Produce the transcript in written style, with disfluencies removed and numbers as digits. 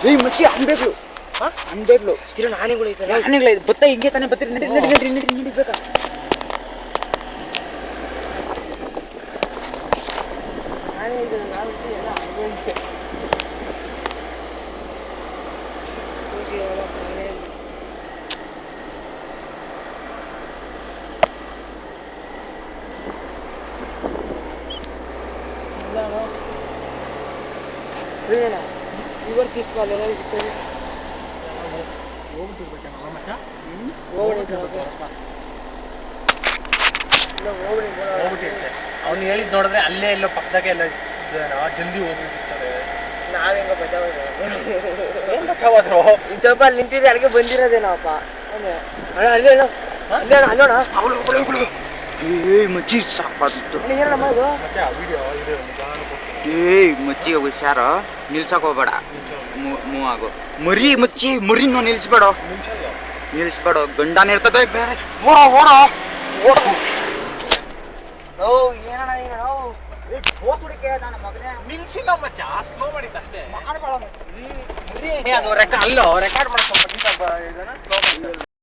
ಏಯ್ ಮಚ್ಚಿ ಅನ್ಬೇಕ್ಲು ಅನ್ಬೇಕ್ಲು ಕಿರಣ್ ಆನೆಗಳು ಐತಲ್ಲ ಆನೆಗಳು ಬತ್ತ ಹಿಂಗೆ ತಾನೇ ಬತ್ತೀರಿ ನಡಿ ನಡಿ ನಡಿ ನಡಿ ನಡಿ ಬೇಕಾ ಆನೆ ಇದೆ ಆಗುತ್ತೆ ಎಲ್ಲ ಅನುಭವಿಸೆ ಹೋಗಿ ಅವಳ ಆನೆ ಇಲ್ಲ ಇವರು తీసుకోవాలా ಇರ್ತದೆ ಹೋಗ್ತಿರ್ಬೇಕಲ್ಲ ಮಚ್ಚ ಅವ್ನು ಹೇಳಿದ್ ನೋಡಿದ್ರೆ ಅಲ್ಲೇ ಎಲ್ಲೋ ಪಕ್ಕದಾಗೆ ಎಲ್ಲ ಜಲ್ದಿ ಹೋಗಿ ಸಿಗ್ತಾರೆ ನಾವೆಂಗ ಬಚಾವಾದ್ರು ಸ್ವಲ್ಪ ಅಲ್ಲಿ ನಿಂತಿದ್ರೆ ಅಲ್ಲಿಗೆ ಬಂದಿರೋದೇನಪ್ಪ ಅಲ್ಲೇ ಅಲ್ಲೇ ಅಲ್ಲೋಣ ಅವಳು ಏಯ್ ಮಚ್ಚಿ ಸಾಕಾದಿತ್ತು ಏನಮ್ಮ ಇದು ಏಯ್ ಮಚ್ಚಿ ಹುಷಾರ ನಿಲ್ಸಕ್ ಹೋಗ್ಬೇಡ ಮೂವ್ ಆಗು ಮರಿ ಮಚ್ಚಿ ಮರಿನ ನಿಲ್ಸ್ಬೇಡ ಗಂಡನ ಇರ್ತದೆ ಬೇರೆ ಓಡೋ ಓಡೋ ಓಡೋ ಓ ಏನಣ್ಣ ಈಗ ಹೋಗ್ಬಿಡಿಕೆ ನನ್ನ ಮಗನೇ ನಿಲ್ಸಿಲ್ಲ ಮಚ್ಚ ಸ್ಲೋ ಮಾಡಿದ್ದ ಅಷ್ಟೇ ಮಾಡಬೇಡ ಅದು ರೆಕಾರ್ಡ್ ಅಲ್ಲೋ ರೆಕಾರ್ಡ್ ಮಾಡ್ಕೊಂಡು ಸ್ಲೋ ಮಾಡಿ